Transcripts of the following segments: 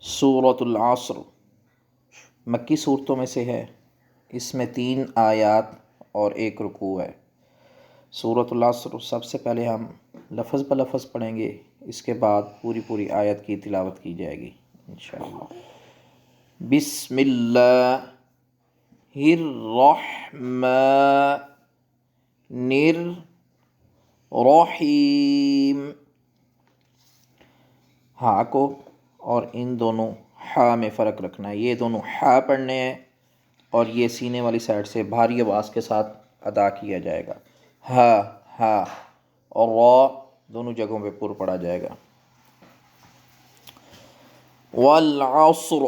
سورۃ العصر مکی صورتوں میں سے ہے۔ اس میں 3 آیات اور 1 رکوع ہے۔ سورۃ العصر سب سے پہلے ہم لفظ بلفظ پڑھیں گے، اس کے بعد پوری آیت کی تلاوت کی جائے گی انشاءاللہ۔ بسم اللہ الرحمن الرحیم۔ ہاں کو اور ان دونوں ہا میں فرق رکھنا ہے، یہ دونوں ہا پڑھنے ہیں اور یہ سینے والی سائڈ سے بھاری آواز کے ساتھ ادا کیا جائے گا۔ ہا اور را دونوں جگہوں پہ پر پڑا جائے گا۔ والعصر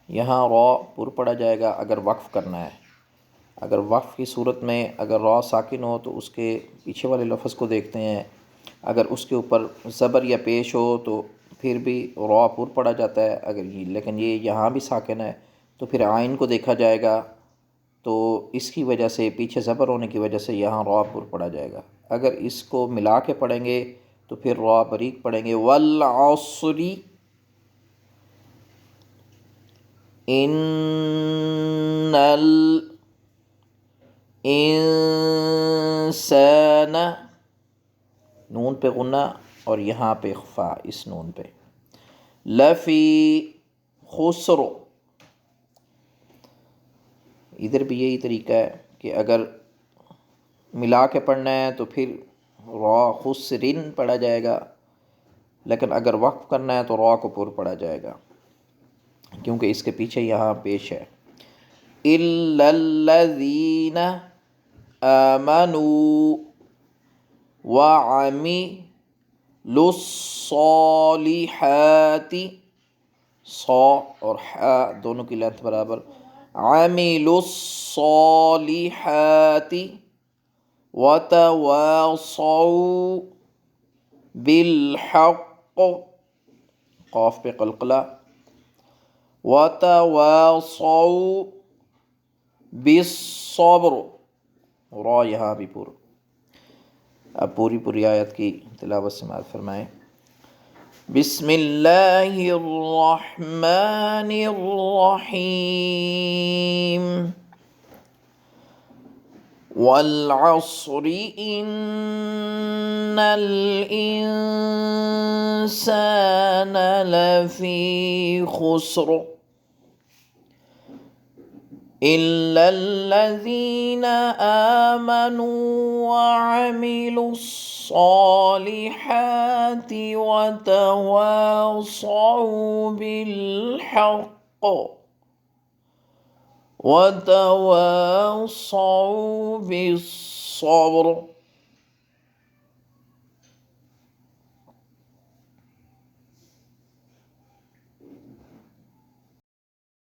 یہاں را پر پڑا جائے گا اگر وقف کرنا ہے۔ اگر وقف کی صورت میں اگر را ساکن ہو تو اس کے پیچھے والے لفظ کو دیکھتے ہیں، اگر اس کے اوپر زبر یا پیش ہو تو پھر بھی را پر پڑا جاتا ہے، لیکن یہ یہاں بھی ساکن ہے تو پھر عین کو دیکھا جائے گا، تو اس کی وجہ سے پیچھے زبر ہونے کی وجہ سے یہاں را پر پڑا جائے گا۔ اگر اس کو ملا کے پڑھیں گے تو پھر را باریک پڑھیں گے۔ والعصر ان الانسان، نون پہ غنہ اور یہاں پہ اخفا اس نون پہ، لفی خسر، ادھر بھی یہی طریقہ ہے کہ اگر ملا کے پڑھنا ہے تو پھر را خسرن پڑھا جائے گا، لیکن اگر وقف کرنا ہے تو را کو پر پڑھا جائے گا کیونکہ اس کے پیچھے یہاں پیش ہے۔ الا الذین آمنوا وعملوا الصالحات، صا اور حا دونوں کی لینتھ برابر، عملوا الصالحات وتواصوا بالحق، قاف پہ قلقلہ، وتواصوا بالصبر، را یہاں بھی پر۔ اب پوری آیت کی تلاوت سماعت فرمائیں۔ بسم اللہ الرحمن الرحیم۔ والعصر ان الانسان لفی خسر الا الذین آمنوا وعملوا الصالحات وتواصوا بالحق وتواصوا بالصبر۔